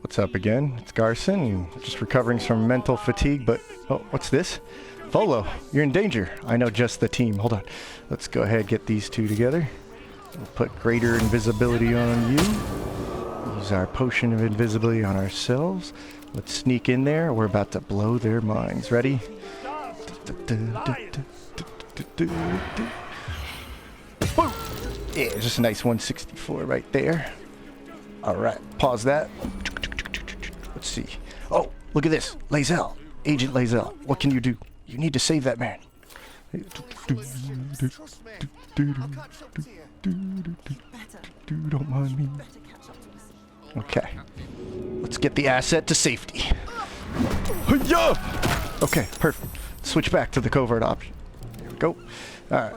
What's up again? It's Garsen, just recovering from mental fatigue, but... Oh, what's this? Volo, you're in danger. I know just the team. Hold on. Let's go ahead and get these two together. We'll put greater invisibility on you. Use our potion of invisibility on ourselves. Let's sneak in there. We're about to blow their minds. Ready? Whoa! Yeah, just a nice 164 right there. Alright, pause that. Let's see. Oh, look at this. Laezel. Agent Laezel. What can you do? You need to save that man. Don't mind me. Okay. Let's get the asset to safety. Okay, perfect. Switch back to the covert option. Here we go. Alright.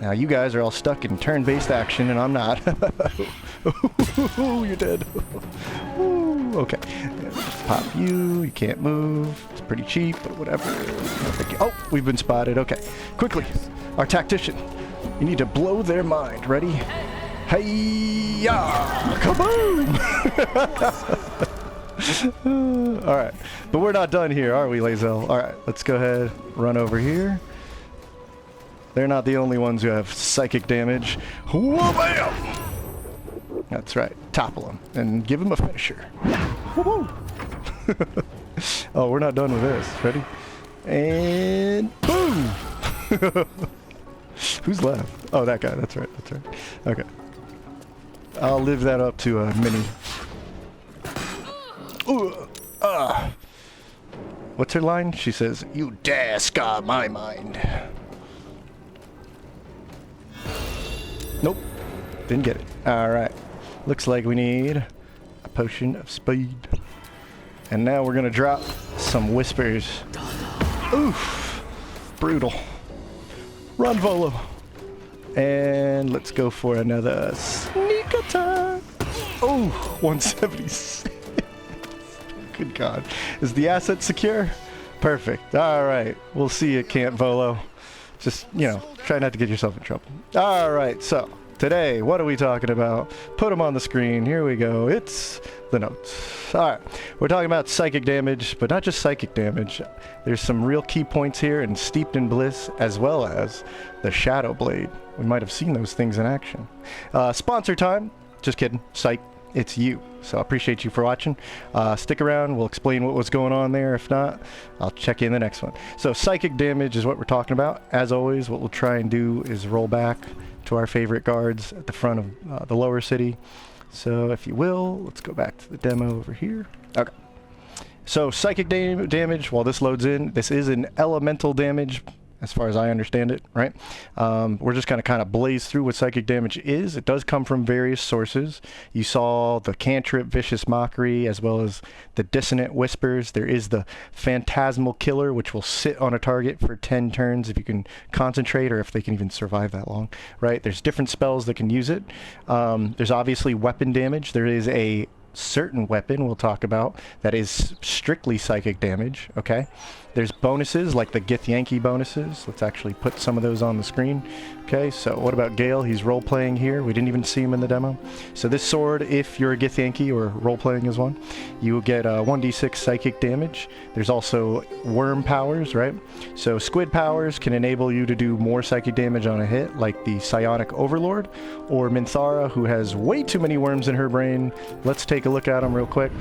Now you guys are all stuck in turn-based action and I'm not. You're dead. Okay. Just pop you. You can't move. It's pretty cheap, but whatever. Oh, we've been spotted. Okay. Quickly. Our tactician. You need to blow their mind. Ready? Hey-ya! Kaboom! Alright. But we're not done here, are we, Laezel? Alright, let's go ahead. Run over here. They're not the only ones who have psychic damage. Whoa-bam! That's right. Topple them and give them a finisher. Oh, we're not done with this. Ready? And boom! Who's left? Oh, that guy. That's right. That's right. Okay. I'll live that up to a mini. What's her line? She says, "You dare scar my mind." Nope. Didn't get it. Alright. Looks like we need a potion of speed. And now we're gonna drop some whispers. Oof. Brutal. Run, Volo. And let's go for another sneak attack. Oh, 176. Good God. Is the asset secure? Perfect. Alright. We'll see you at Camp Volo. Just, you know, try not to get yourself in trouble. Alright, so, today, what are we talking about? Put them on the screen. Here we go. It's the notes. Alright, we're talking about psychic damage, but not just psychic damage. There's some real key points here in Steeped in Bliss, as well as the Shadow Blade. We might have seen those things in action. Sponsor time. Just kidding. Psych. It's you. So I appreciate you for watching. Stick around. We'll explain what was going on there. If not, I'll check you in the next one. So psychic damage is what we're talking about. As always, what we'll try and do is roll back to our favorite guards at the front of the lower city. So if you will, let's go back to the demo over here. Okay. So psychic damage, while this loads in, this is an elemental damage, as far as I understand it, right? We're just going to kind of blaze through what psychic damage is. It does come from various sources. You saw the cantrip Vicious Mockery, as well as the Dissonant Whispers. There is the Phantasmal Killer, which will sit on a target for 10 turns if you can concentrate, or if they can even survive that long, right? There's different spells that can use it. There's obviously weapon damage. There is a certain weapon we'll talk about that is strictly psychic damage. Okay, there's bonuses like the Githyanki bonuses. Let's actually put some of those on the screen. Okay, so what about Gale? He's role-playing here. We didn't even see him in the demo. So this sword, if you're a Githyanki or role-playing as one, you will get 1d6 psychic damage. There's also worm powers, right? So squid powers can enable you to do more psychic damage on a hit, like the Psionic Overlord, or Minthara, who has way too many worms in her brain. Let's take a look at them real quick.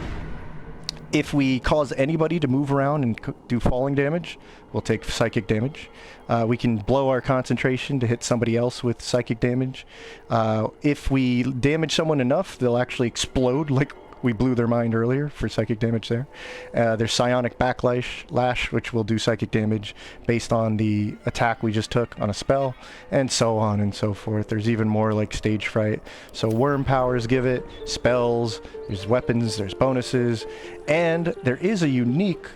If we cause anybody to move around and do falling damage, we'll take psychic damage. We can blow our concentration to hit somebody else with psychic damage. If we damage someone enough, they'll actually explode, like we blew their mind earlier for psychic damage there. There's Psionic Backlash, which will do psychic damage based on the attack we just took on a spell, and so on and so forth. There's even more like Stage Fright. So worm powers give it, spells, there's weapons, there's bonuses, and there is a unique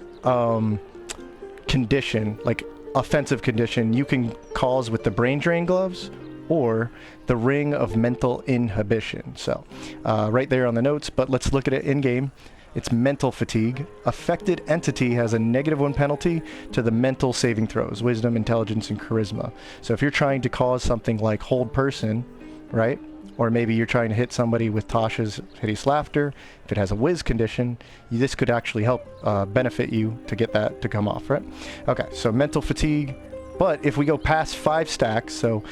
condition, like offensive condition, you can cause with the Brain Drain Gloves or the Ring of Mental Inhibition. So right there on the notes, but let's look at it in game. It's mental fatigue. Affected entity has a -1 penalty to the mental saving throws, wisdom, intelligence, and charisma. So if you're trying to cause something like hold person, right? Or maybe you're trying to hit somebody with Tasha's Hideous Laughter. If it has a whiz condition, this could actually help benefit you to get that to come off, right? Okay, so mental fatigue. But if we go past 5 stacks, so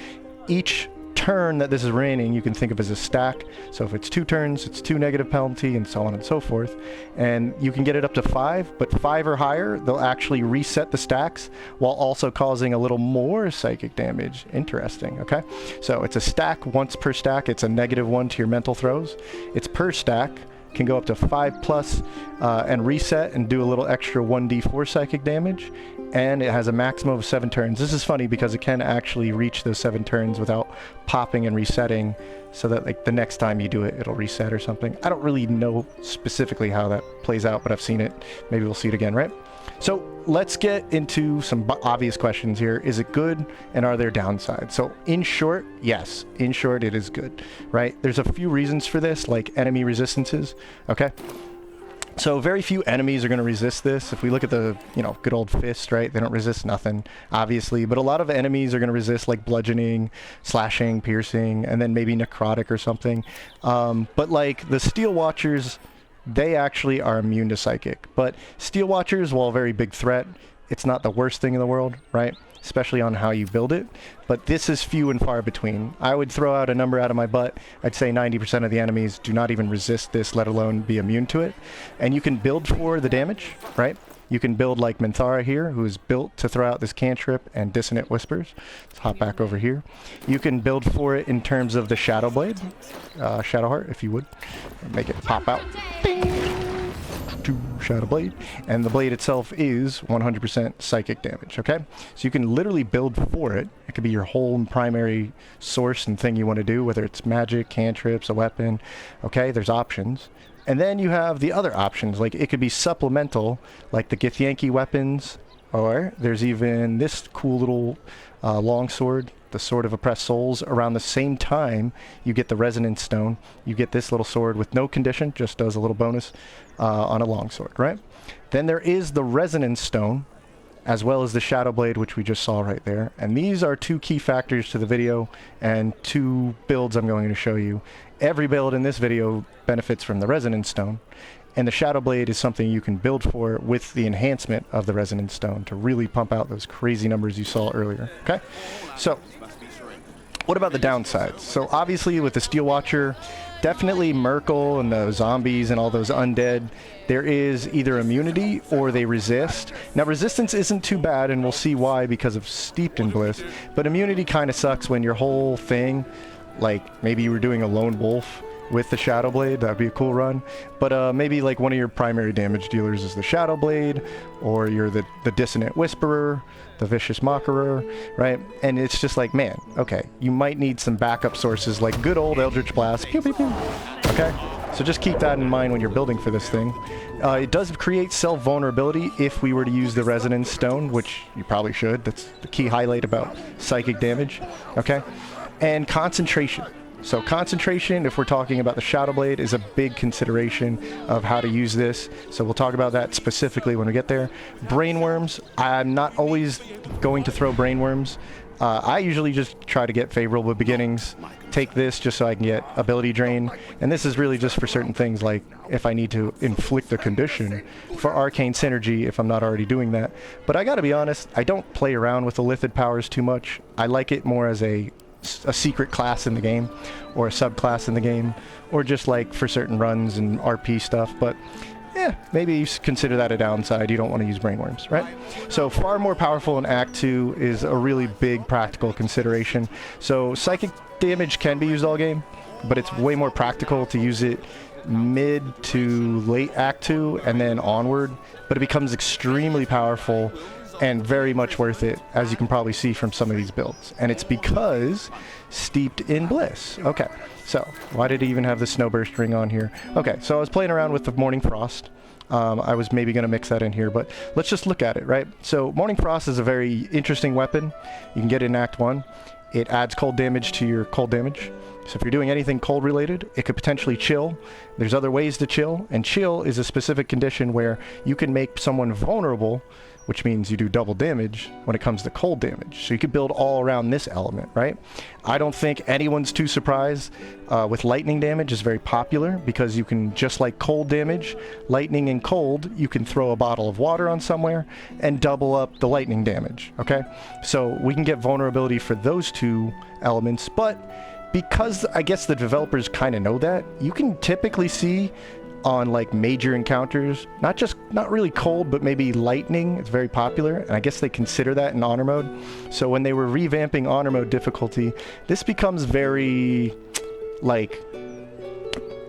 each turn that this is raining, you can think of as a stack. So if it's 2 turns, it's 2 negative penalty, and so on and so forth. And you can get it up to 5, but 5 or higher, they'll actually reset the stacks while also causing a little more psychic damage. Interesting, okay? So it's a stack once per stack. It's a -1 to your mental throws. It's per stack. Can go up to 5+ and reset and do a little extra 1d4 psychic damage, and it has a maximum of 7 turns. This is funny because it can actually reach those 7 turns without popping and resetting, so that like the next time you do it, it'll reset or something. I don't really know specifically how that plays out, but I've seen it. Maybe we'll see it again, right? So let's get into some obvious questions here. Is it good, and are there downsides? So in short, yes. In short, it is good, right? There's a few reasons for this, like enemy resistances, okay? So very few enemies are going to resist this. If we look at the, you know, good old fist, right? They don't resist nothing, obviously. But a lot of enemies are going to resist, like bludgeoning, slashing, piercing, and then maybe necrotic or something. But like the Steel Watchers, they actually are immune to psychic. But Steel Watchers, while a very big threat, it's not the worst thing in the world, right? Especially on how you build it. But this is few and far between. I would throw out a number out of my butt. I'd say 90% of the enemies do not even resist this, let alone be immune to it. And you can build for the damage, right? You can build like Minthara here, who is built to throw out this cantrip and Dissonant Whispers. Let's hop back over here. You can build for it in terms of the Shadow Blade, Shadowheart, if you would. Make it pop out. Ding! To Shadow Blade. And the blade itself is 100% psychic damage, okay? So you can literally build for it. It could be your whole primary source and thing you want to do, whether it's magic, cantrips, a weapon, okay? There's options. And then you have the other options, like it could be supplemental, like the Githyanki weapons, or there's even this cool little longsword, the Sword of Oppressed Souls. Around the same time, you get the Resonance Stone. You get this little sword with no condition, just does a little bonus on a longsword, right? Then there is the Resonance Stone, as well as the Shadow Blade, which we just saw right there. And these are 2 key factors to the video, and 2 builds I'm going to show you. Every build in this video benefits from the Resonance Stone, and the Shadow Blade is something you can build for with the enhancement of the Resonance Stone to really pump out those crazy numbers you saw earlier, okay? So, what about the downsides? So obviously with the Steel Watcher, definitely Merkel and the zombies and all those undead, there is either immunity or they resist. Now resistance isn't too bad, and we'll see why because of Steeped in Bliss, but immunity kind of sucks when your whole thing, like maybe you were doing a lone wolf with the Shadow Blade. That'd be a cool run. But maybe like one of your primary damage dealers is the Shadow Blade, or you're the Dissonant Whisperer, the Vicious Mockerer, right? And it's just like, man, okay, you might need some backup sources like good old Eldritch Blast, pew, pew, pew. Okay? So just keep that in mind when you're building for this thing. It does create self-vulnerability if we were to use the Resonance Stone, which you probably should. That's the key highlight about psychic damage, okay? And concentration. So concentration, if we're talking about the Shadow Blade, is a big consideration of how to use this. So we'll talk about that specifically when we get there. Brainworms, I'm not always going to throw brainworms. I usually just try to get favorable beginnings. Take this just so I can get ability drain. And this is really just for certain things, like if I need to inflict a condition for arcane synergy if I'm not already doing that. But I gotta be honest, I don't play around with the Lithid powers too much. I like it more as a secret class in the game, or a subclass in the game, or just like for certain runs and RP stuff. But yeah, maybe you consider that a downside. You don't want to use brainworms, right? So far more powerful in Act 2 is a really big practical consideration. So psychic damage can be used all game, but it's way more practical to use it mid to late Act 2 and then onward. But it becomes extremely powerful and very much worth it, as you can probably see from some of these builds. And it's because Steeped in Bliss. Okay, so why did he even have the Snowburst ring on here? Okay, so I was playing around with the Morning Frost. I was maybe going to mix that in here, but let's just look at it, right? So Morning Frost is a very interesting weapon. You can get it in Act 1. It adds cold damage to your cold damage. So if you're doing anything cold related, it could potentially chill. There's other ways to chill, and chill is a specific condition where you can make someone vulnerable which means you do double damage when it comes to cold damage. So you could build all around this element, right? I don't think anyone's too surprised with lightning damage is very popular because you can, just like cold damage, lightning and cold, you can throw a bottle of water on somewhere and double up the lightning damage, okay? So we can get vulnerability for those two elements, but because I guess the developers kind of know that, you can typically see on like major encounters, not really cold, but maybe lightning. It's very popular, and I guess they consider that in honor mode. So when they were revamping honor mode difficulty, this becomes very like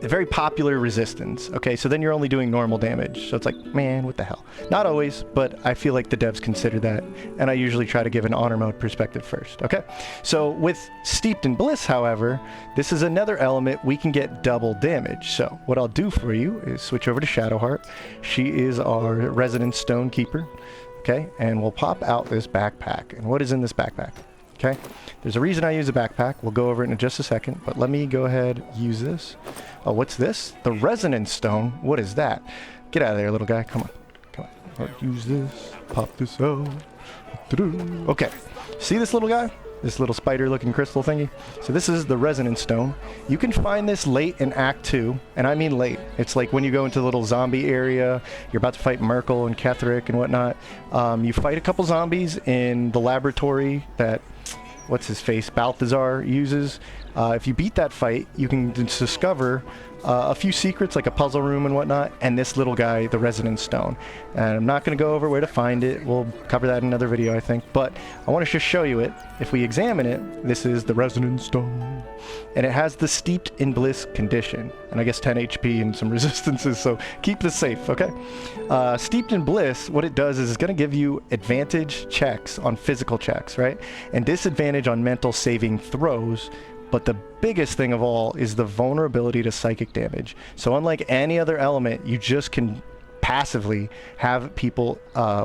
a very popular resistance. Okay, so then you're only doing normal damage. So it's like, man, what the hell? Not always, but I feel like the devs consider that, and I usually try to give an honor mode perspective first. Okay, so with Steeped in Bliss, however, this is another element we can get double damage. So what I'll do for you is switch over to Shadowheart. She is our resident stone keeper. Okay, and we'll pop out this backpack. And what is in this backpack? Okay, there's a reason I use a backpack. We'll go over it in just a second, but let me go ahead use this. Oh, what's this? The resonance stone. What is that? Get out of there, little guy. Come on. Come on. I'll use this. Pop this out. Okay. See this little guy? This little spider-looking crystal thingy? So this is the resonance stone. You can find this late in Act 2, and I mean late. It's like when you go into the little zombie area, you're about to fight Merkel and Ketheric and whatnot. You fight a couple zombies in the laboratory that, what's his face, Balthazar uses. If you beat that fight, you can discover a few secrets, like a puzzle room and whatnot, and this little guy, the resonance stone. And I'm not going to go over where to find it. We'll cover that in another video, I think. But I want to just show you it. If we examine it, this is the resonance stone. And it has the Steeped in Bliss condition. And I guess 10 HP and some resistances, so keep this safe, okay? Steeped in Bliss, what it does is it's going to give you advantage checks on physical checks, right? And disadvantage on mental saving throws. But the biggest thing of all is the vulnerability to psychic damage. So unlike any other element, you just can passively have people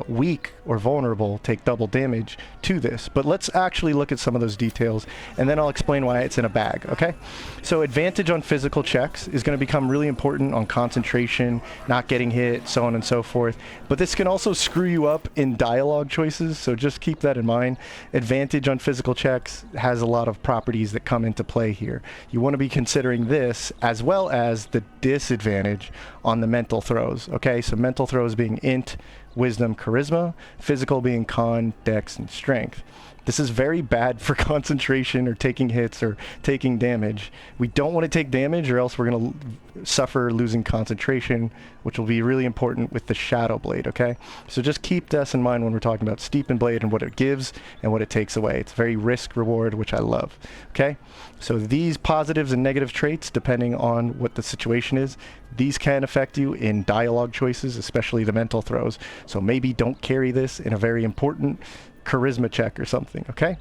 weak or vulnerable take double damage to this. But let's actually look at some of those details, and then I'll explain why it's in a bag, okay? So advantage on physical checks is going to become really important on concentration, not getting hit, so on and so forth. But this can also screw you up in dialogue choices, so just keep that in mind. Advantage on physical checks has a lot of properties that come into play here. You want to be considering this as well as the disadvantage on the mental throws, okay? So mental throws being int, wisdom, charisma, physical being con, dex, and strength. This is very bad for concentration or taking hits or taking damage. We don't want to take damage, or else we're going to suffer losing concentration, which will be really important with the Shadow Blade, okay? So just keep this in mind when we're talking about Steep and Blade and what it gives and what it takes away. It's very risk-reward, which I love, okay? So these positives and negative traits, depending on what the situation is, these can affect you in dialogue choices, especially the mental throws. So maybe don't carry this in a very important charisma check or something, okay?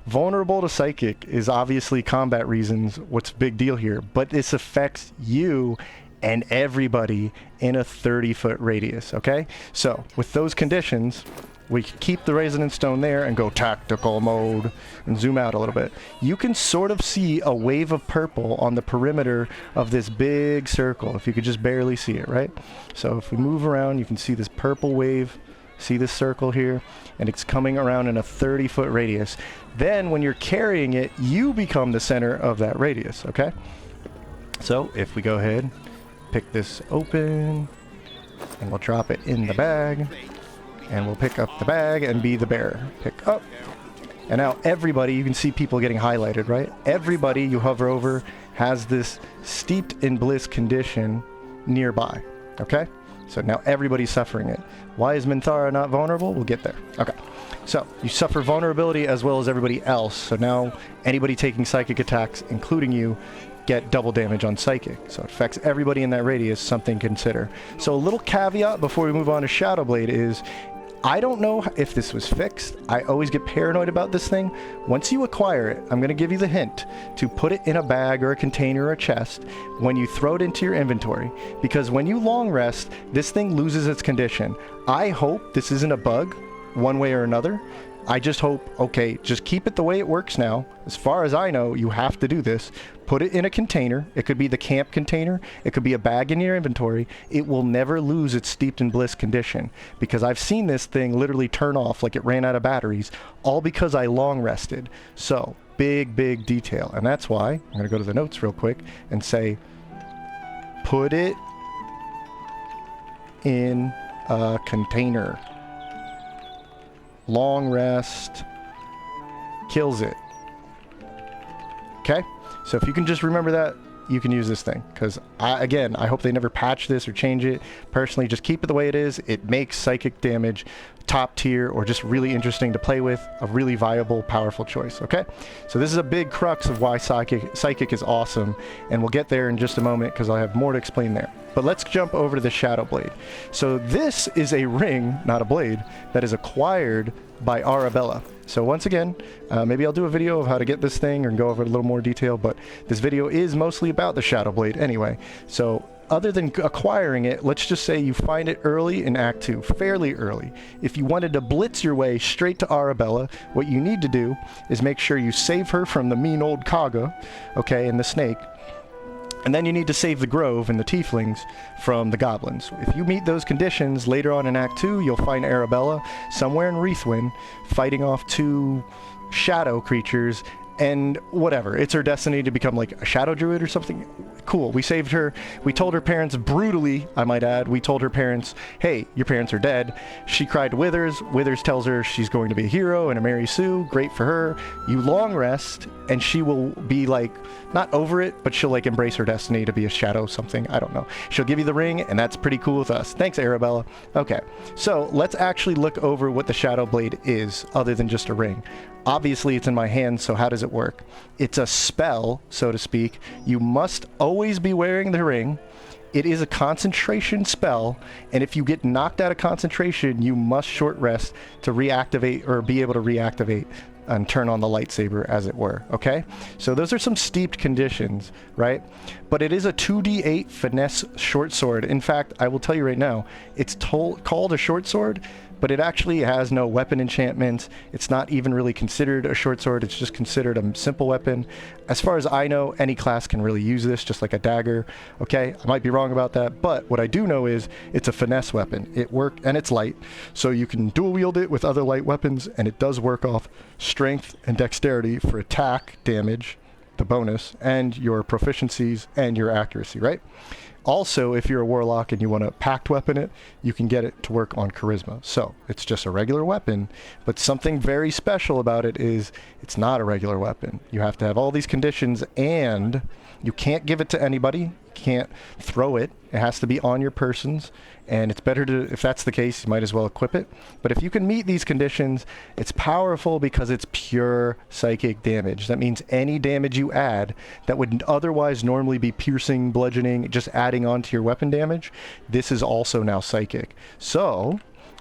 Vulnerable to psychic is obviously combat reasons what's big deal here, but this affects you and everybody in a 30-foot radius, okay? So with those conditions, we can keep the resonance stone there and go tactical mode and zoom out a little bit. You can sort of see a wave of purple on the perimeter of this big circle, if you could just barely see it, right? So if we move around, you can see this purple wave. See this circle here? And it's coming around in a 30-foot radius. Then when you're carrying it, you become the center of that radius, okay? So if we go ahead, pick this open, and we'll drop it in the bag, and we'll pick up the bag and be the bearer. Pick up. And now everybody, you can see people getting highlighted, right? Everybody you hover over has this Steeped in Bliss condition nearby, okay? So now everybody's suffering it. Why is Minthara not vulnerable? We'll get there. Okay. So you suffer vulnerability as well as everybody else. So now anybody taking psychic attacks, including you, get double damage on psychic. So it affects everybody in that radius, something to consider. So a little caveat before we move on to Shadow Blade is, I don't know if this was fixed. I always get paranoid about this thing. Once you acquire it, I'm going to give you the hint to put it in a bag or a container or a chest when you throw it into your inventory. Because when you long rest, this thing loses its condition. I hope this isn't a bug, one way or another. I just hope, okay, just keep it the way it works now. As far as I know, you have to do this. Put it in a container. It could be the camp container. It could be a bag in your inventory. It will never lose its steeped in bliss condition, because I've seen this thing literally turn off like it ran out of batteries, all because I long rested. So, big detail. And that's why I'm going to go to the notes real quick and say, put it in a container. Long rest kills it. Okay? So if you can just remember that, you can use this thing. Because, again, I hope they never patch this or change it. Personally, just keep it the way it is. It makes psychic damage top tier, or just really interesting to play with. A really viable, powerful choice. Okay? So this is a big crux of why Psychic is awesome. And we'll get there in just a moment, because I'll have more to explain there. But let's jump over to the Shadow Blade. So this is a ring, not a blade, that is acquired by Arabella. So once again, maybe I'll do a video of how to get this thing or go over a little more detail, but this video is mostly about the Shadow Blade anyway. So other than acquiring it, let's just say you find it early in Act 2, fairly early. If you wanted to blitz your way straight to Arabella, what you need to do is make sure you save her from the mean old Kaga, okay, and the snake. And then you need to save the Grove and the Tieflings from the Goblins. If you meet those conditions, later on in Act 2, you'll find Arabella somewhere in Reithwin fighting off 2 shadow creatures, and whatever. It's her destiny to become like a shadow druid or something. Cool. We saved her. We told her parents brutally, I might add. We told her parents, hey, your parents are dead. She cried to Withers. Withers tells her she's going to be a hero and a Mary Sue. Great for her. You long rest, and she will be like, not over it, but she'll like embrace her destiny to be a shadow something. I don't know. She'll give you the ring, and that's pretty cool with us. Thanks, Arabella. Okay, so let's actually look over what the Shadow Blade is, other than just a ring. Obviously, it's in my hand, so how does it work? It's a spell, so to speak. You must always be wearing the ring. It is a concentration spell, and if you get knocked out of concentration, you must short rest to reactivate, or be able to reactivate and turn on the lightsaber, as it were, okay? So those are some steeped conditions, right? But it is a 2d8 finesse short sword. In fact, I will tell you right now, it's called a short sword, but it actually has no weapon enchantments. It's not even really considered a short sword. It's just considered a simple weapon. As far as I know, any class can really use this, just like a dagger. Okay, I might be wrong about that, but what I do know is it's a finesse weapon. And it's light, so you can dual wield it with other light weapons, and it does work off strength and dexterity for attack damage, the bonus, and your proficiencies and your accuracy, right? Also, if you're a warlock and you want to pact weapon it, you can get it to work on charisma. So it's just a regular weapon, but something very special about it is it's not a regular weapon. You have to have all these conditions, and you can't give it to anybody. You can't throw it. It has to be on your persons, and it's better to, if that's the case, you might as well equip it. But if you can meet these conditions, it's powerful because it's pure psychic damage. That means any damage you add that would otherwise normally be piercing, bludgeoning, just adding on to your weapon damage, this is also now psychic. So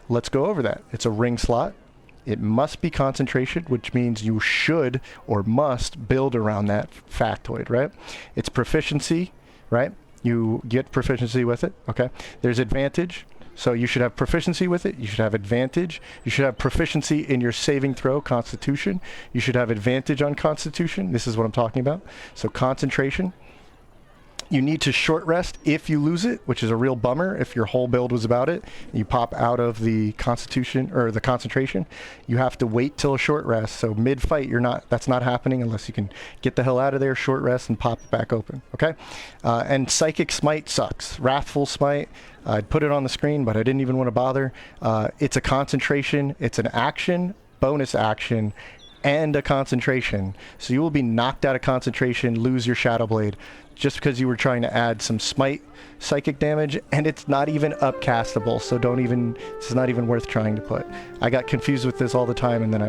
let's go over that. It's a ring slot. It must be concentration, which means you should or must build around that factoid, right? It's proficiency, right? You get proficiency with it, okay? There's advantage, so you should have proficiency with it. You should have advantage. You should have proficiency in your saving throw, Constitution. You should have advantage on Constitution. This is what I'm talking about. So concentration. You need to short rest if you lose it, which is a real bummer. If your whole build was about it, you pop out of the Constitution or the concentration, you have to wait till a short rest. So mid-fight, that's not happening unless you can get the hell out of there, short rest, and pop it back open. Okay, and Psychic Smite sucks. Wrathful Smite. I'd put it on the screen, but I didn't even want to bother. It's a concentration. It's an action, bonus action, and a concentration. So you will be knocked out of concentration, lose your Shadow Blade, just because you were trying to add some smite psychic damage, and it's not even upcastable, so it's not even worth trying to put. I got confused with this all the time, and then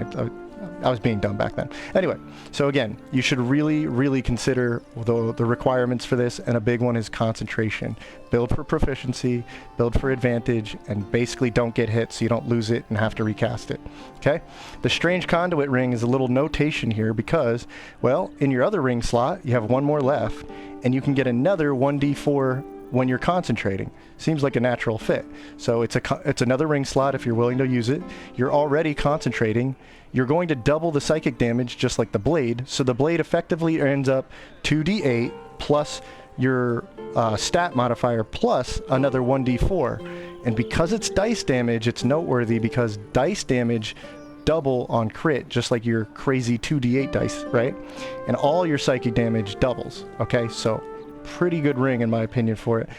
I was being dumb back then. Anyway, so again, you should really consider the requirements for this, and a big one is concentration. Build for proficiency, build for advantage, and basically don't get hit so you don't lose it and have to recast it. Okay? The Strange Conduit ring is a little notation here because, well, in your other ring slot, you have one more left, and you can get another 1d4 when you're concentrating. Seems like a natural fit. So it's another ring slot if you're willing to use it. You're already concentrating. You're going to double the psychic damage just like the blade. So the blade effectively ends up 2d8 plus your stat modifier plus another 1d4. And because it's dice damage, it's noteworthy because dice damage double on crit, just like your crazy 2d8 dice, right? And all your psychic damage doubles, okay? So pretty good ring in my opinion for it.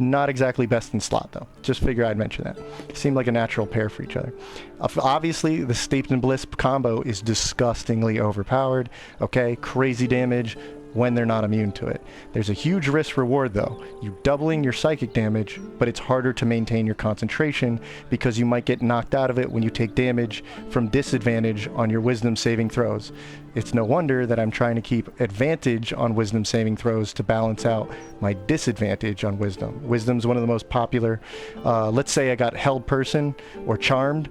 Not exactly best in slot though. Just figure I'd mention that. Seemed like a natural pair for each other. Obviously, the Steeped in Bliss combo is disgustingly overpowered, okay? Crazy damage when they're not immune to it. There's a huge risk reward though. You're doubling your psychic damage, but it's harder to maintain your concentration because you might get knocked out of it when you take damage from disadvantage on your wisdom saving throws. It's no wonder that I'm trying to keep advantage on wisdom saving throws to balance out my disadvantage on wisdom. Wisdom's one of the most popular. Let's say I got held person or charmed,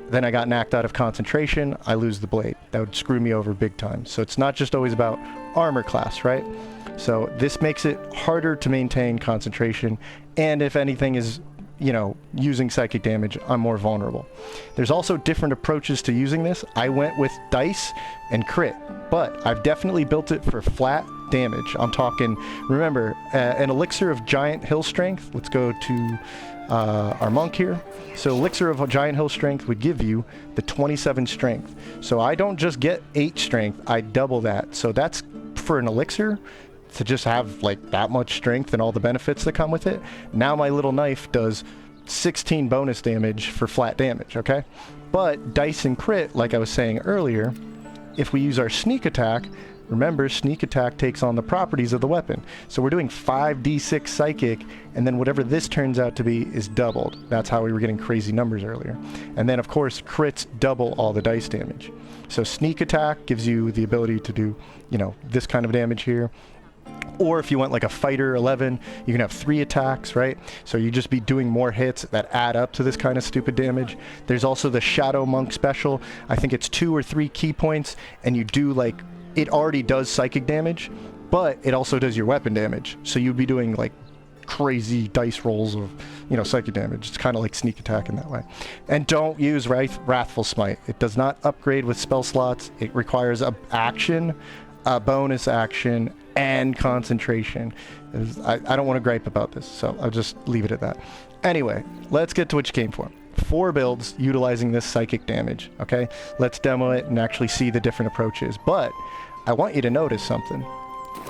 then I got knocked out of concentration, I lose the blade. That would screw me over big time. So it's not just always about armor class, right? So this makes it harder to maintain concentration, and if anything is, you know, using psychic damage, I'm more vulnerable. There's also different approaches to using this. I went with dice and crit, but I've definitely built it for flat damage. I'm talking, remember, an elixir of giant hill strength. Let's go to our monk here. So elixir of giant hill strength would give you the 27 strength. So I don't just get 8 strength, I double that. So that's for an elixir to just have like that much strength and all the benefits that come with it. Now my little knife does 16 bonus damage for flat damage, okay? But dice and crit, like I was saying earlier, if we use our sneak attack, remember, sneak attack takes on the properties of the weapon. So we're doing 5d6 psychic, and then whatever this turns out to be is doubled. That's how we were getting crazy numbers earlier. And then, of course, crits double all the dice damage. So sneak attack gives you the ability to do, you know, this kind of damage here. Or if you went like a fighter 11, you can have 3 attacks, right? So you just be doing more hits that add up to this kind of stupid damage. There's also the Shadow Monk special. I think it's 2 or 3 key points, and you do like, it already does psychic damage, but it also does your weapon damage. So you'd be doing like crazy dice rolls of, you know, psychic damage. It's kind of like sneak attack in that way. And don't use Wrathful Smite. It does not upgrade with spell slots. It requires a action, a bonus action, and concentration. I don't want to gripe about this, so I'll just leave it at that. Anyway, let's get to what you came for. 4 builds utilizing this psychic damage, okay? Let's demo it and actually see the different approaches. But I want you to notice something.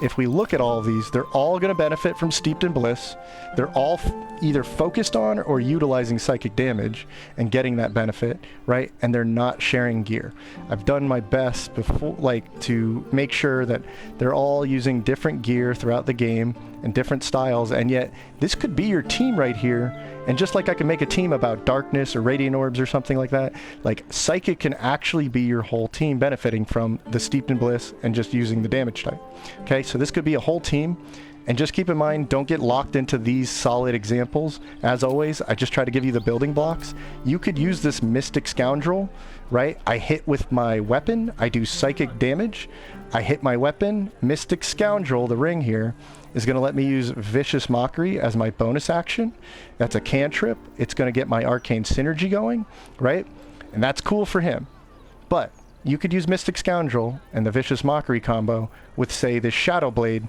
If we look at all of these, they're all going to benefit from Steeped in Bliss. They're all either focused on or utilizing psychic damage and getting that benefit, right? And they're not sharing gear. I've done my best before, like, to make sure that they're all using different gear throughout the game and different styles, and yet this could be your team right here. And just like I can make a team about darkness or radiant orbs or something like that, like psychic can actually be your whole team benefiting from the Steeped in Bliss and just using the damage type. Okay, so this could be a whole team. And just keep in mind, don't get locked into these solid examples. As always, I just try to give you the building blocks. You could use this Mystic Scoundrel, right? I hit with my weapon, I do psychic damage, I hit my weapon, Mystic Scoundrel, the ring here, is going to let me use Vicious Mockery as my bonus action. That's a cantrip. It's going to get my Arcane Synergy going, right? And that's cool for him. But you could use Mystic Scoundrel and the Vicious Mockery combo with, say, this Shadow Blade.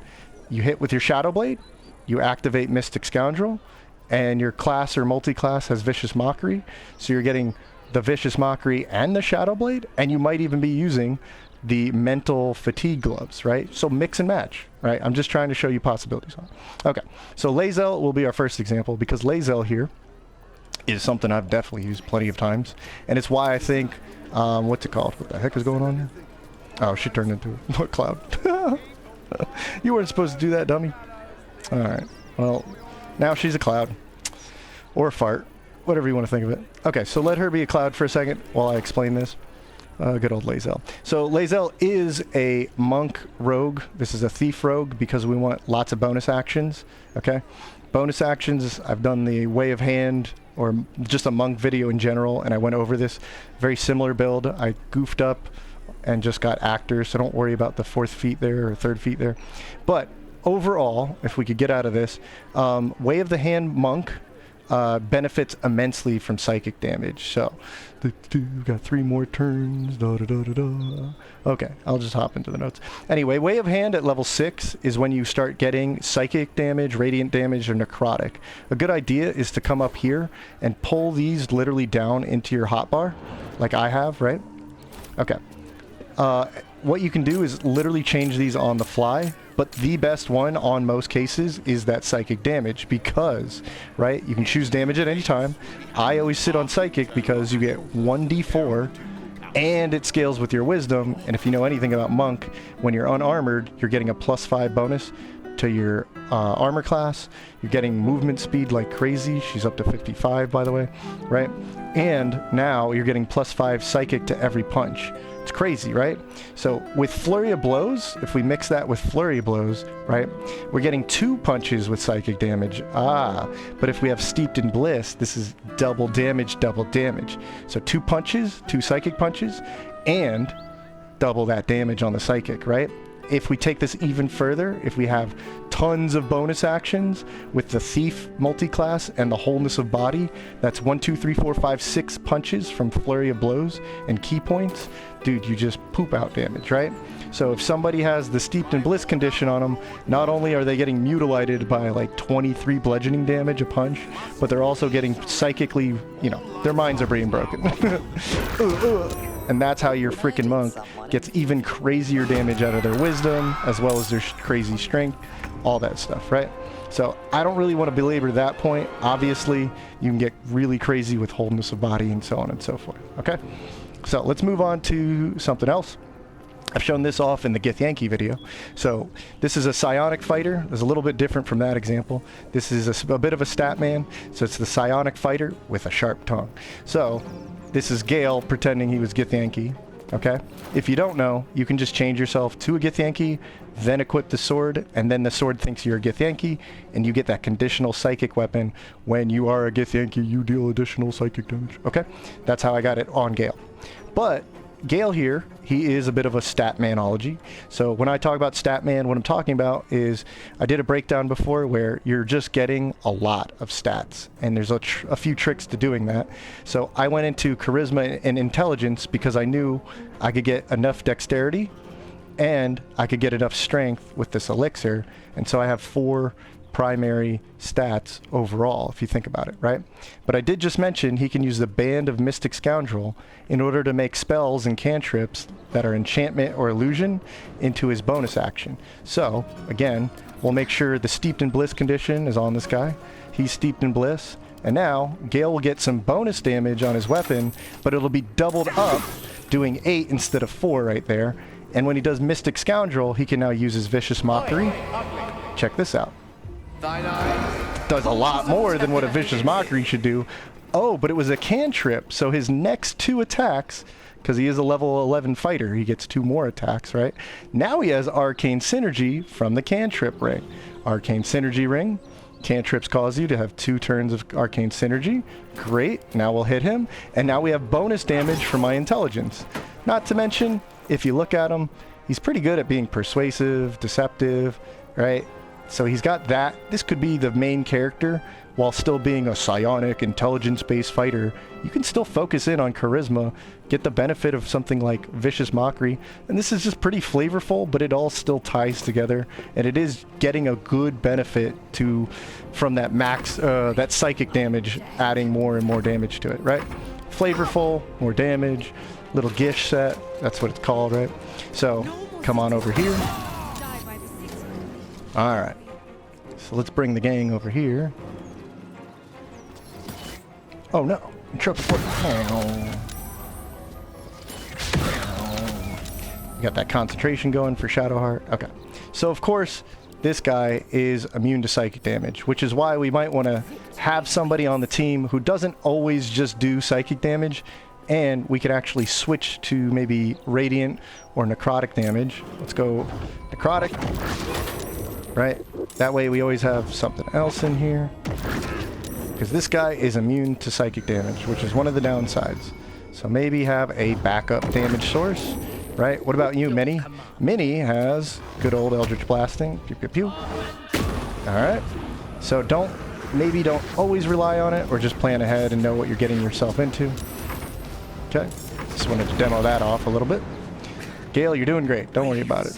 You hit with your Shadow Blade, you activate Mystic Scoundrel, and your class or multi-class has Vicious Mockery. So you're getting the Vicious Mockery and the Shadow Blade, and you might even be using the Mental Fatigue gloves, right? So mix and match, right? I'm just trying to show you possibilities. Okay, so Laezel will be our first example, because Laezel here is something I've definitely used plenty of times, and it's why I think, what's it called? What the heck is going on here? Oh, she turned into a cloud. You weren't supposed to do that, dummy. Alright, well, now she's a cloud. Or a fart. Whatever you want to think of it. Okay, so let her be a cloud for a second while I explain this. Good old Laezel. So Laezel is a monk rogue. This is a thief rogue because we want lots of bonus actions. Okay? Bonus actions, I've done the Way of Hand or just a monk video in general, and I went over this very similar build. I goofed up and just got actors, so don't worry about the 4th feat there or 3rd feat there. But overall, if we could get out of this, Way of the Hand Monk benefits immensely from psychic damage. So, got 3 more turns. Okay, I'll just hop into the notes. Anyway, Way of Hand at level 6 is when you start getting psychic damage, radiant damage, or necrotic. A good idea is to come up here and pull these literally down into your hotbar, like I have, right? Okay. What you can do is literally change these on the fly, but the best one on most cases is that psychic damage because, right, you can choose damage at any time. I always sit on psychic because you get 1d4 and it scales with your wisdom, and if you know anything about monk, when you're unarmored, you're getting a +5 bonus to your armor class. You're getting movement speed like crazy. She's up to 55, by the way, right? And now you're getting +5 psychic to every punch. It's crazy, right? So with Flurry of Blows, if we mix that with Flurry of Blows, right, we're getting 2 punches with psychic damage. But if we have Steeped in Bliss, this is double damage, double damage. So 2 punches, 2 psychic punches, and double that damage on the psychic, right? If we take this even further, if we have tons of bonus actions with the Thief multi-class and the Wholeness of Body, that's 1, 2, 3, 4, 5, 6 punches from Flurry of Blows and key points. Dude, you just poop out damage, right? So if somebody has the Steeped in Bliss condition on them, not only are they getting mutilated by like 23 bludgeoning damage a punch, but they're also getting psychically, you know, their minds are being broken. And that's how your freaking monk gets even crazier damage out of their wisdom, as well as their crazy strength, all that stuff, right? So I don't really want to belabor that point. Obviously, you can get really crazy with Wholeness of Body and so on and so forth, okay? So let's move on to something else. I've shown this off in the Githyanki video. So this is a psionic fighter. It's a little bit different from that example. This is a bit of a stat man. So it's the psionic fighter with a sharp tongue. So this is Gale pretending he was Githyanki, okay? If you don't know, you can just change yourself to a Githyanki, then equip the sword, and then the sword thinks you're a Githyanki, and you get that conditional psychic weapon. When you are a Githyanki, you deal additional psychic damage, okay? That's how I got it on Gale. But Gale here, he is a bit of a stat manology. So when I talk about stat man, what I'm talking about is I did a breakdown before where you're just getting a lot of stats, and there's a few tricks to doing that. So I went into charisma and intelligence because I knew I could get enough dexterity and I could get enough strength with this elixir, and so I have 4 primary stats overall, if you think about it, right? But I did just mention he can use the Band of Mystic Scoundrel in order to make spells and cantrips that are enchantment or illusion into his bonus action. So, again, we'll make sure the Steeped in Bliss condition is on this guy. He's Steeped in Bliss. And now, Gale will get some bonus damage on his weapon, but it'll be doubled up, doing 8 instead of 4 right there. And when he does Mystic Scoundrel, he can now use his Vicious Mockery. Check this out. Does a lot more than what a Vicious Mockery should do. Oh, but it was a cantrip, so his next 2 attacks, because he is a level 11 fighter, he gets 2 more attacks, right? Now he has Arcane Synergy from the cantrip ring. Arcane Synergy ring. Cantrips cause you to have 2 turns of Arcane Synergy. Great, now we'll hit him. And now we have bonus damage from my intelligence. Not to mention, if you look at him, he's pretty good at being persuasive, deceptive, right? So he's got that. This could be the main character while still being a psionic, intelligence-based fighter. You can still focus in on charisma, get the benefit of something like Vicious Mockery, and this is just pretty flavorful, but it all still ties together, and it is getting a good benefit from that max, that psychic damage, adding more and more damage to it, right? Flavorful, more damage, little gish set, that's what it's called, right? So, come on over here. Alright, so let's bring the gang over here. Oh no, trouble. We got that concentration going for Shadowheart. Okay, so of course, this guy is immune to psychic damage, which is why we might want to have somebody on the team who doesn't always just do psychic damage, and we could actually switch to maybe radiant or necrotic damage. Let's go necrotic. Right? That way we always have something else in here. Because this guy is immune to psychic damage, which is one of the downsides. So maybe have a backup damage source. right? What about you, Minnie? Minnie has good old Eldritch Blasting. Pew, pew, pew. Alright. So maybe don't always rely on it, or just plan ahead and know what you're getting yourself into. Okay. Just wanted to demo that off a little bit. Gale, you're doing great. Don't worry about it.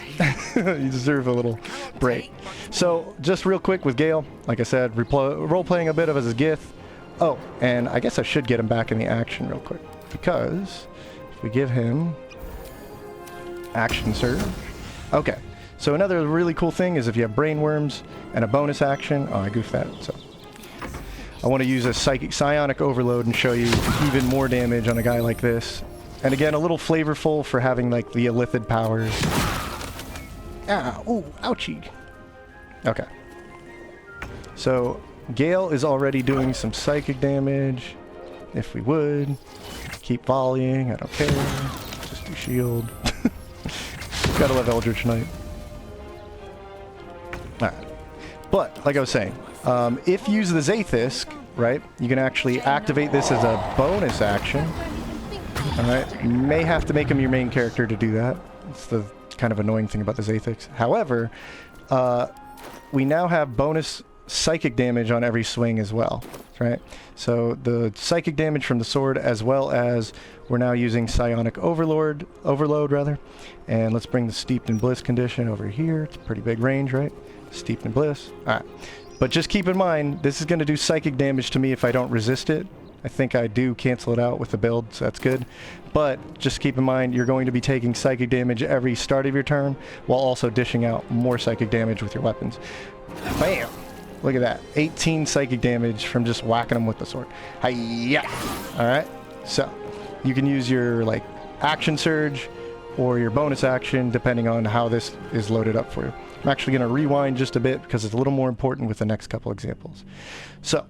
You deserve a little break. So, just real quick with Gale, like I said, role-playing a bit of as a Gith. Oh, and I guess I should get him back in the action real quick, because if we give him action surge. Okay, so another really cool thing is if you have brain worms and a bonus action. Oh, I goofed that. So I want to use a psionic overload and show you even more damage on a guy like this. And again, a little flavorful for having like the illithid powers. Ah, ooh, ouchie. Okay. So Gale is already doing some psychic damage. If we would keep volleying, I don't care. Just do shield. Gotta love Eldritch Knight. Alright. But, like I was saying, if you use the Zaithisk, right, you can actually activate this as a bonus action. Alright, you may have to make him your main character to do that. It's the kind of annoying thing about the Zaithisk. However, we now have bonus psychic damage on every swing as well, right? So the psychic damage from the sword, as well as we're now using psionic overload rather. And let's bring the steeped in bliss condition over here. It's a pretty big range, right? Steeped in bliss. Alright. But just keep in mind, this is going to do psychic damage to me if I don't resist it. I think I do cancel it out with the build, so that's good. But just keep in mind, you're going to be taking psychic damage every start of your turn, while also dishing out more psychic damage with your weapons. Bam! Look at that. 18 psychic damage from just whacking them with the sword. Hi-ya! Alright, so you can use your like action surge or your bonus action, depending on how this is loaded up for you. I'm actually going to rewind just a bit, because it's a little more important with the next couple examples. So,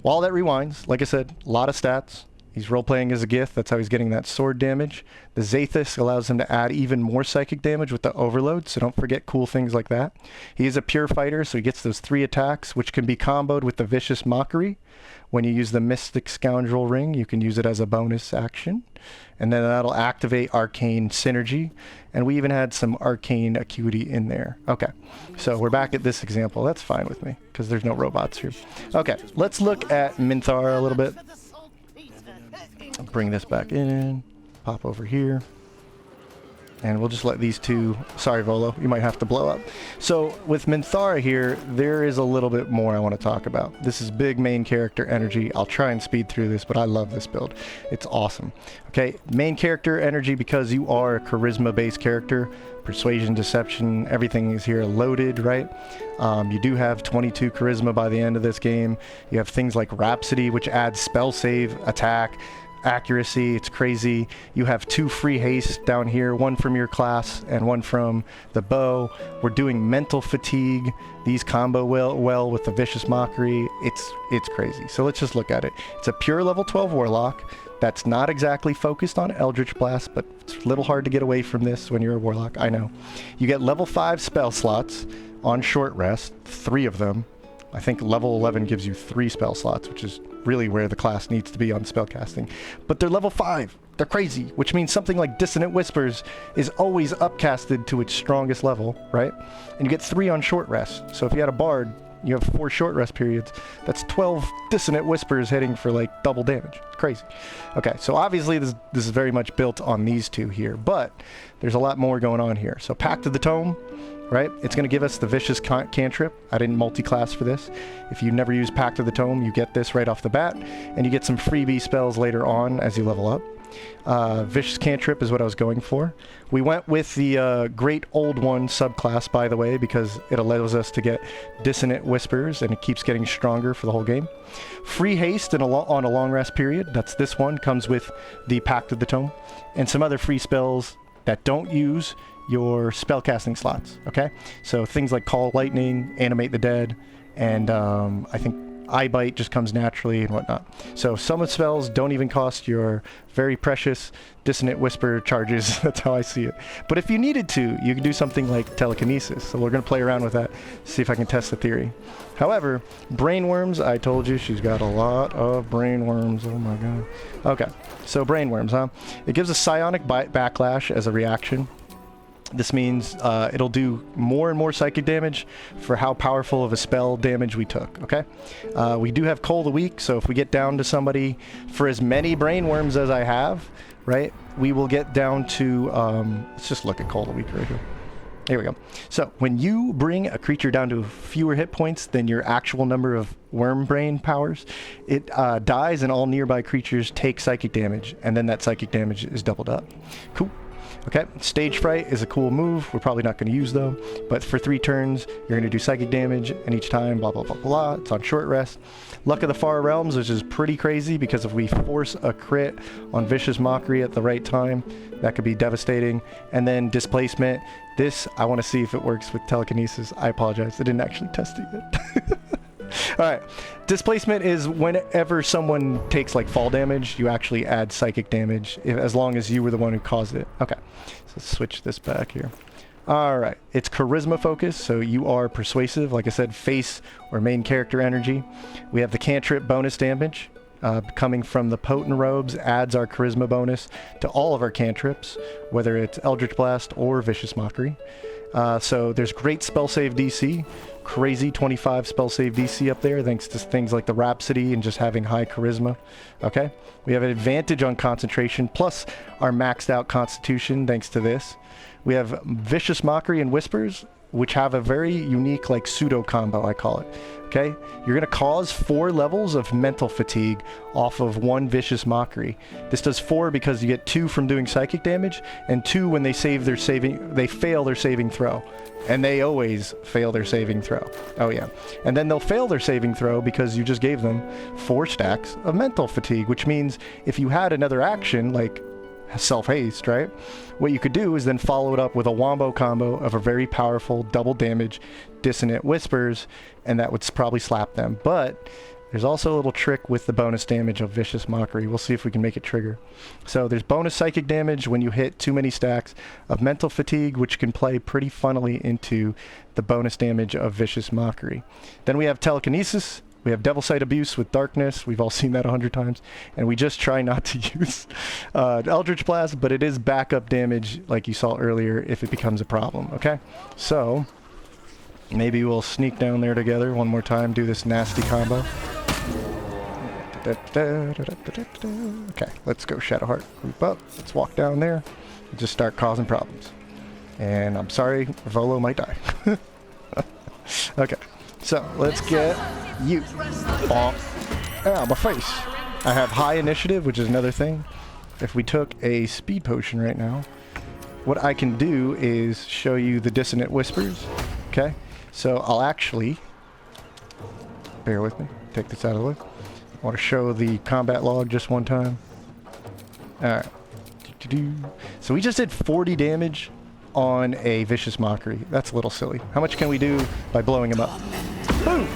while that rewinds, like I said, a lot of stats. He's role-playing as a Gith. That's how he's getting that sword damage. The Zaithis allows him to add even more psychic damage with the overload, so don't forget cool things like that. He is a pure fighter, so he gets those 3 attacks, which can be comboed with the Vicious Mockery. When you use the Mystic Scoundrel Ring, you can use it as a bonus action. And then that'll activate Arcane Synergy. And we even had some Arcane Acuity in there. Okay, so we're back at this example. That's fine with me, because there's no robots here. Okay, let's look at Minthara a little bit. I'll bring this back in, pop over here, and we'll just let these two, sorry Volo, you might have to blow up. So with Minthara here, there is a little bit more I want to talk about. This is big main character energy. I'll try and speed through this, but I love this build. It's awesome. Okay, main character energy, because you are a charisma based character, persuasion, deception, everything is here loaded, right? You do have 22 charisma by the end of this game. You have things like Rhapsody, which adds spell save, attack, accuracy. It's crazy. You have 2 free haste down here, 1 from your class and 1 from the bow. We're doing mental fatigue. These combo well with the Vicious Mockery. It's crazy. So let's just look at it. It's a pure level 12 Warlock. That's not exactly focused on Eldritch Blast, but it's a little hard to get away from this when you're a Warlock, I know. You get level 5 spell slots on short rest, 3 of them. I think level 11 gives you 3 spell slots, which is really where the class needs to be on spellcasting. But they're level 5. They're crazy, which means something like Dissonant Whispers is always upcasted to its strongest level, right? And you get 3 on short rest. So if you had a Bard, you have 4 short rest periods. That's 12 Dissonant Whispers hitting for like double damage. It's crazy. Okay, so obviously this is very much built on these 2 here, but there's a lot more going on here. So Pact of the Tome, right? It's going to give us the Vicious Cantrip. I didn't multi-class for this. If you never use Pact of the Tome, you get this right off the bat, and you get some freebie spells later on as you level up. Vicious Cantrip is what I was going for. We went with the Great Old One subclass, by the way, because it allows us to get Dissonant Whispers, and it keeps getting stronger for the whole game. Free Haste on a long rest period. That's this one. Comes with the Pact of the Tome. And some other free spells that don't use your spellcasting slots, okay? So things like Call Lightning, Animate the Dead, and I think Eye Bite just comes naturally and whatnot. So some of spells don't even cost your very precious Dissonant Whisper charges. That's how I see it. But if you needed to, you can do something like Telekinesis. So we're going to play around with that, see if I can test the theory. However, Brainworms, I told you she's got a lot of Brainworms. Oh my god. Okay, so Brainworms, huh? It gives a Psionic backlash as a reaction. This means it'll do more and more psychic damage for how powerful of a spell damage we took, okay? We do have Cold a week, so if we get down to somebody for as many Brainworms as I have, right, we will get down to, let's just look at Cold a week right here. Here we go. So when you bring a creature down to fewer hit points than your actual number of worm brain powers, it dies and all nearby creatures take psychic damage, and then that psychic damage is doubled up. Cool. Okay, Stage Fright is a cool move. We're probably not going to use though, but for 3 turns, you're going to do psychic damage, and each time, blah, blah, blah, blah. It's on short rest. Luck of the Far Realms, which is pretty crazy because if we force a crit on Vicious Mockery at the right time, that could be devastating. And then Displacement. This, I want to see if it works with Telekinesis. I apologize. I didn't actually test it yet. Alright, Displacement is whenever someone takes like fall damage, you actually add psychic damage, as long as you were the one who caused it. Okay, so let's switch this back here. Alright, it's Charisma focus, so you are persuasive, like I said, face or main character energy. We have the cantrip bonus damage, coming from the Potent Robes, adds our Charisma bonus to all of our cantrips, whether it's Eldritch Blast or Vicious Mockery. So there's great spell save DC, crazy 25 spell save DC up there thanks to things like the Rhapsody and just having high charisma. Okay, we have an advantage on concentration plus our maxed out constitution thanks to this. We have Vicious Mockery and Whispers, which have a very unique like pseudo combo, I call it. Okay, you're going to cause 4 levels of mental fatigue off of 1 Vicious Mockery. This does 4 because you get 2 from doing psychic damage, and 2 when they fail their saving throw. And they always fail their saving throw. Oh yeah. And then they'll fail their saving throw because you just gave them 4 stacks of mental fatigue, which means if you had another action like self-haste, right? What you could do is then follow it up with a wombo combo of a very powerful double damage Dissonant Whispers, and that would probably slap them. But there's also a little trick with the bonus damage of Vicious Mockery. We'll see if we can make it trigger. So there's bonus psychic damage when you hit too many stacks of mental fatigue, which can play pretty funnily into the bonus damage of Vicious Mockery. Then we have Telekinesis. We have Devil Sight Abuse with Darkness. We've all seen that 100 times. And we just try not to use Eldritch Blast, but it is backup damage like you saw earlier if it becomes a problem, okay? So maybe we'll sneak down there together one more time, do this nasty combo. Okay, let's go Shadowheart. Group up. Let's walk down there and just start causing problems. And I'm sorry, Volo might die. Okay. So, let's get you. Bonk. Ow, my face. I have high initiative, which is another thing. If we took a speed potion right now, what I can do is show you the Dissonant Whispers. Okay? So, I'll actually, bear with me, take this out of the way. I want to show the combat log just one time. Alright. So, we just did 40 damage on a Vicious Mockery. That's a little silly. How much can we do by blowing him up? Boom!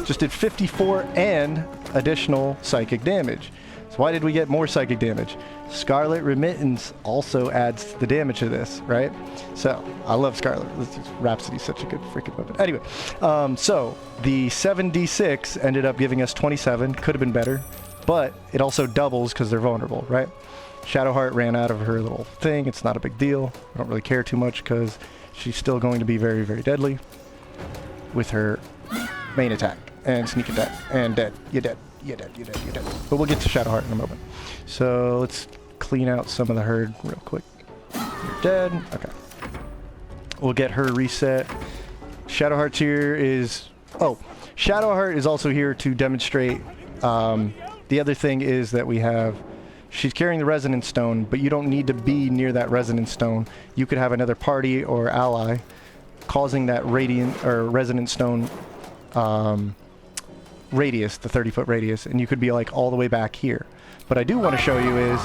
Just did 54 and additional psychic damage. So why did we get more psychic damage? Scarlet Remittance also adds to the damage of this, right? So, I love Scarlet. Rhapsody's such a good freaking weapon. Anyway, so the 7d6 ended up giving us 27. Could have been better, but it also doubles because they're vulnerable, right? Shadowheart ran out of her little thing. It's not a big deal. I don't really care too much because she's still going to be very, very deadly with her main attack and sneak attack. And dead. You're dead. You're dead. You're dead. You're dead. But we'll get to Shadowheart in a moment. So let's clean out some of the herd real quick. You're dead. Okay. We'll get her reset. Shadowheart's here is... Oh, Shadowheart is also here to demonstrate... the other thing is that we have... She's carrying the Resonance Stone, but you don't need to be near that Resonance Stone. You could have another party or ally causing that Radiant or Resonance Stone radius, the 30-foot radius, and you could be like all the way back here. What I do want to show you is,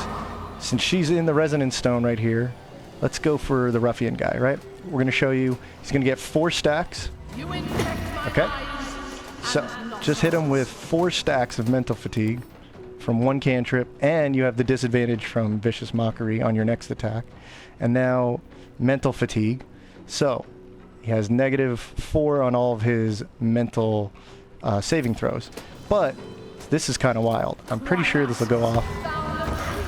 since she's in the Resonance Stone right here, let's go for the Ruffian guy, right? We're going to show you, he's going to get 4 stacks. Okay. So, just hit him with 4 stacks of mental fatigue from 1 cantrip, and you have the disadvantage from Vicious Mockery on your next attack. And now, mental fatigue. So, he has -4 on all of his mental saving throws. But, this is kind of wild. I'm pretty sure this will go off.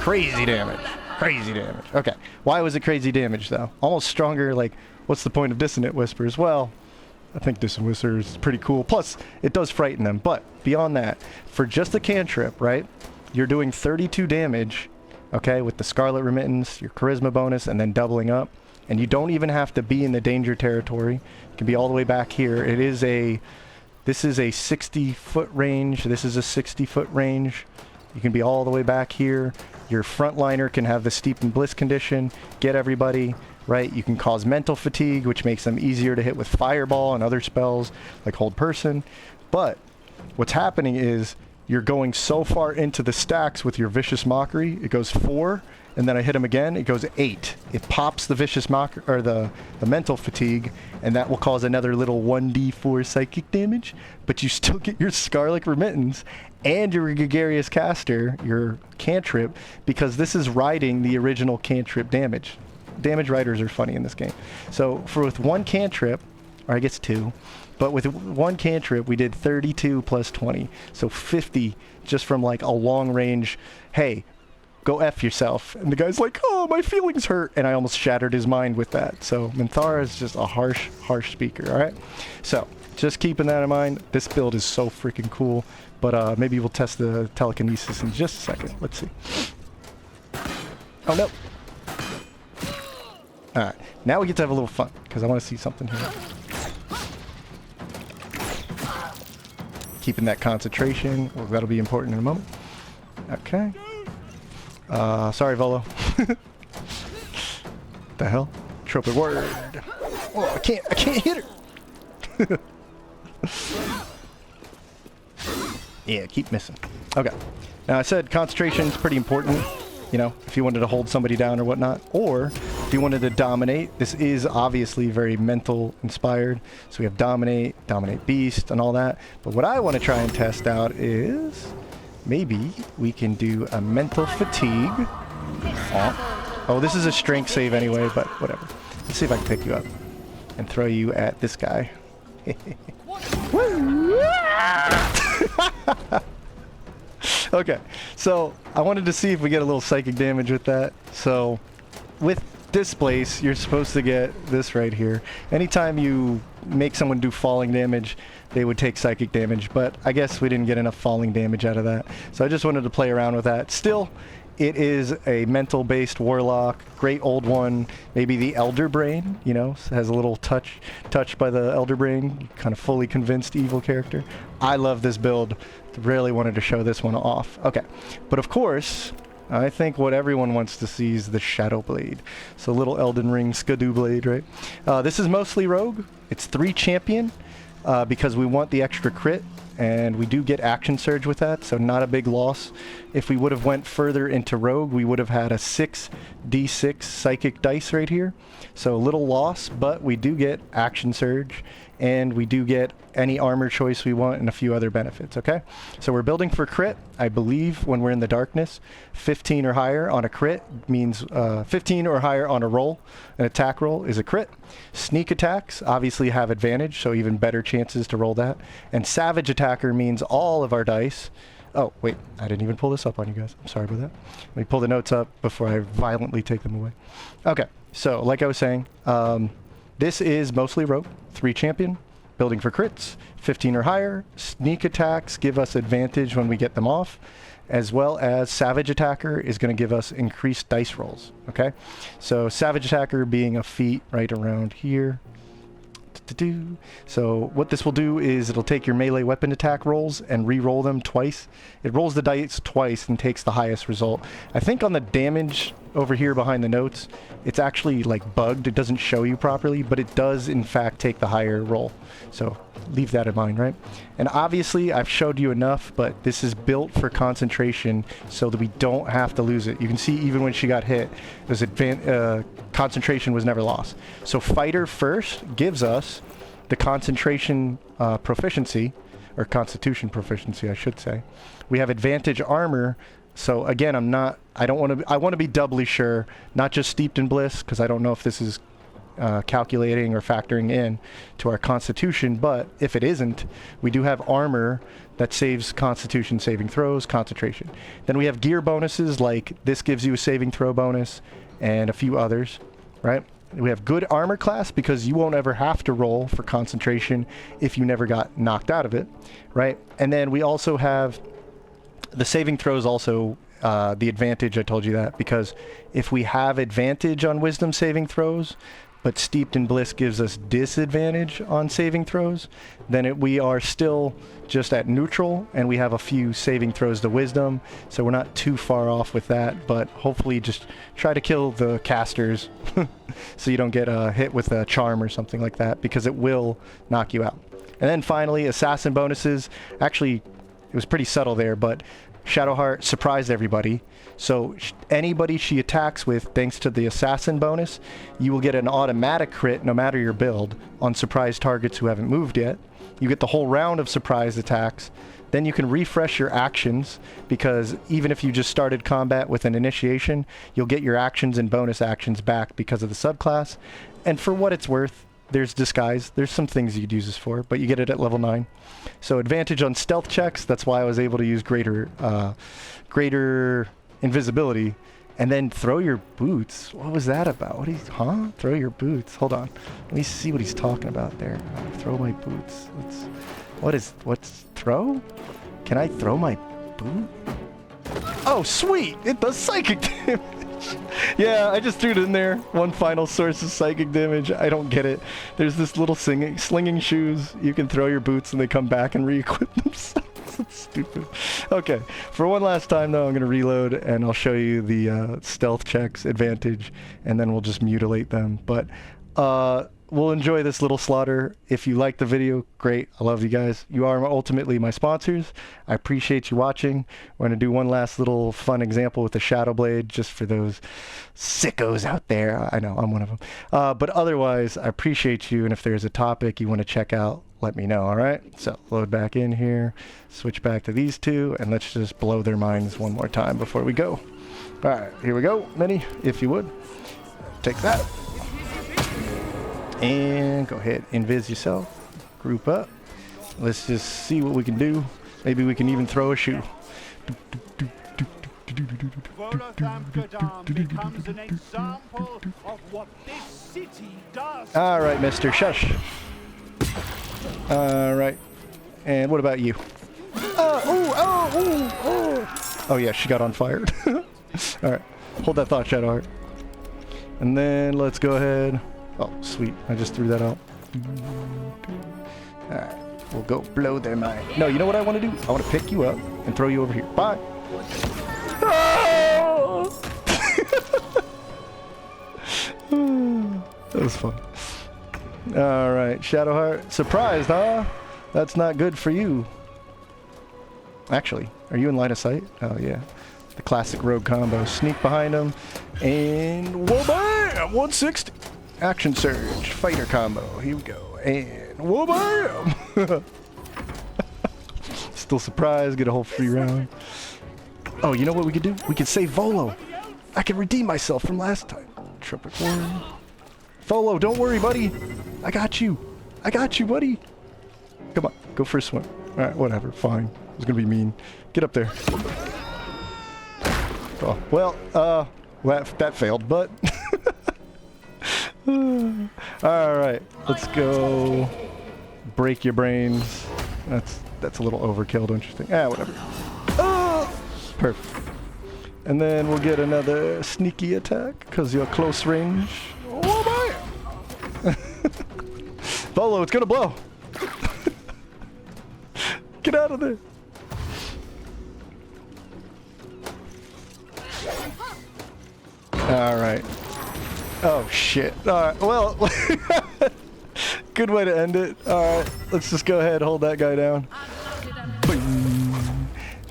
Crazy damage. Crazy damage. Okay. Why was it crazy damage, though? Almost stronger, like, what's the point of Dissonant Whispers? Well, I think Dissonant Whispers is pretty cool. Plus, it does frighten them. But, beyond that, for just a cantrip, right, you're doing 32 damage, okay, with the Scarlet Remittance, your Charisma bonus, and then doubling up. And you don't even have to be in the danger territory. You can be all the way back here. This is a 60-foot range. This is a 60-foot range. You can be all the way back here. Your frontliner can have the Steeped Bliss condition, get everybody, right? You can cause mental fatigue, which makes them easier to hit with Fireball and other spells like Hold Person. But what's happening is you're going so far into the stacks with your Vicious Mockery. It goes 4, and then I hit him again, it goes 8. It pops the Vicious Mockery, or the mental fatigue, and that will cause another little 1d4 psychic damage, but you still get your Scarlet Remittance and your Gregarious Caster, your cantrip, because this is riding the original cantrip damage. Damage riders are funny in this game. So with 1 cantrip, or I guess 2, but with 1 cantrip, we did 32 plus 20. So 50 just from like a long range, hey, go F yourself. And the guy's like, oh, my feelings hurt. And I almost shattered his mind with that. So Minthara is just a harsh speaker, all right? So just keeping that in mind, this build is so freaking cool. But maybe we'll test the telekinesis in just a second. Let's see. Oh, no. All right. Now we get to have a little fun because I want to see something here. Keeping that concentration. Well, that'll be important in a moment. Okay. Sorry, Volo. The hell? Tropic word. Oh, I can't hit her. Yeah, keep missing. Okay. Now I said concentration is pretty important. You know, if you wanted to hold somebody down or whatnot, or if you wanted to dominate. This is obviously very mental inspired. So we have dominate beast, and all that. But what I want to try and test out is maybe we can do a mental fatigue. Oh, this is a strength save anyway, but whatever. Let's see if I can pick you up and throw you at this guy. Okay, so I wanted to see if we get a little psychic damage with that. So with Displace, you're supposed to get this right here. Anytime you make someone do falling damage, they would take psychic damage, but I guess we didn't get enough falling damage out of that. So I just wanted to play around with that. Still, it is a mental-based Warlock, great old one. Maybe the Elder Brain, you know, has a little touch by the Elder Brain, kind of fully convinced evil character. I love this build. Really wanted to show this one off. Okay, but of course, I think what everyone wants to see is the Shadow Blade. So little Elden Ring Skadoo Blade, right? This is mostly Rogue. It's 3 champion because we want the extra crit. And we do get Action Surge with that, so not a big loss. If we would have went further into Rogue, we would have had a 6d6 Psychic dice right here. So a little loss, but we do get Action Surge, and we do get any armor choice we want and a few other benefits, okay? So we're building for crit, I believe, when we're in the darkness. 15 or higher on a crit means 15 or higher on a roll. An attack roll is a crit. Sneak attacks obviously have advantage, so even better chances to roll that. And Savage Attacker means all of our dice. Oh, wait, I didn't even pull this up on you guys. I'm sorry about that. Let me pull the notes up before I violently take them away. Okay, so like I was saying, this is mostly Rogue, 3 champion. Building for crits, 15 or higher. Sneak attacks give us advantage when we get them off, as well as Savage Attacker is going to give us increased dice rolls, okay? So Savage Attacker being a feat right around here. So what this will do is it'll take your melee weapon attack rolls and re-roll them twice. It rolls the dice twice and takes the highest result. I think on the damage over here behind the notes, it's actually like bugged. It doesn't show you properly, but it does in fact take the higher roll. So leave that in mind, right? And obviously I've showed you enough, but this is built for concentration so that we don't have to lose it. You can see even when she got hit, concentration was never lost. So fighter first gives us the concentration proficiency, or constitution proficiency, I should say. We have advantage armor. So again, I want to be doubly sure, not just steeped in bliss, because I don't know if this is calculating or factoring in to our constitution, but if it isn't, we do have armor that saves constitution saving throws, concentration. Then we have gear bonuses, like this gives you a saving throw bonus, and a few others, right? We have good armor class because you won't ever have to roll for concentration if you never got knocked out of it, right? And then we also have the saving throws, also the advantage. I told you that because if we have advantage on wisdom saving throws, but steeped in bliss gives us disadvantage on saving throws, then we are still just at neutral, and we have a few saving throws to wisdom, so we're not too far off with that. But hopefully just try to kill the casters so you don't get hit with a charm or something like that, because it will knock you out. And then finally, assassin bonuses. Actually, it was pretty subtle there, but Shadowheart surprised everybody. So anybody she attacks with, thanks to the assassin bonus, you will get an automatic crit no matter your build on surprise targets who haven't moved yet. You get the whole round of surprise attacks. Then you can refresh your actions, because even if you just started combat with an initiation, you'll get your actions and bonus actions back because of the subclass. And for what it's worth, there's disguise. There's some things you could use this for, but you get it at level 9. So advantage on stealth checks. That's why I was able to use greater invisibility. And then throw your boots. What was that about? Huh? Throw your boots. Hold on. Let me see what he's talking about there. Throw my boots. What's throw? Can I throw my boot? Oh, sweet! It does psychic damage. Yeah, I just threw it in there. One final source of psychic damage. I don't get it. There's this little slinging shoes. You can throw your boots and they come back and re-equip themselves. That's stupid. Okay, for one last time though, I'm going to reload and I'll show you the stealth checks advantage, and then we'll just mutilate them. But we'll enjoy this little slaughter. If you like the video, great. I love you guys. You are ultimately my sponsors. I appreciate you watching. We're going to do one last little fun example with the Shadow Blade, just for those sickos out there. I know, I'm one of them. But otherwise, I appreciate you, and if there's a topic you want to check out, let me know, alright? So, load back in here, switch back to these two, and let's just blow their minds one more time before we go. Alright, here we go, Minnie, if you would. Take that. And go ahead, invis yourself, group up. Let's just see what we can do. Maybe we can even throw a shoe. Alright, mister, shush. Alright, and what about you? Oh yeah, she got on fire. Alright, hold that thought, Shadowheart. And then let's go ahead. Oh, sweet. I just threw that out. Alright, we'll go blow their mind. No, you know what I want to do? I want to pick you up and throw you over here. Bye! Oh! That was fun. Alright, Shadowheart. Surprised, huh? That's not good for you. Actually, are you in line of sight? Oh, yeah. The classic rogue combo. Sneak behind him, and whoa, bam! 160! Action surge, fighter combo. Here we go, and whoa, bam! Still surprised, get a whole free round. Oh, you know what we could do? We could save Volo. I can redeem myself from last time. Trumpet horn. Volo, don't worry, buddy. I got you. I got you, buddy. Come on, go for a swim. All right, whatever, fine. I was gonna be mean. Get up there. Oh, well, that failed, but. Alright, let's go break your brains. That's a little overkill, don't you think? Ah, whatever. Perfect. And then we'll get another sneaky attack, because you're close range. Oh my! Volo, it's gonna blow! Get out of there! Alright. Oh shit. Alright, well, good way to end it. Alright, let's just go ahead and hold that guy down. Boom.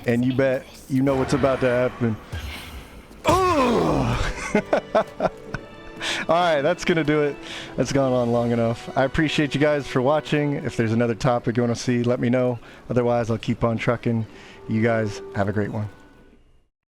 And you bet you know what's about to happen. Oh! Alright, that's gonna do it. That's gone on long enough. I appreciate you guys for watching. If there's another topic you want to see, let me know. Otherwise, I'll keep on trucking. You guys have a great one.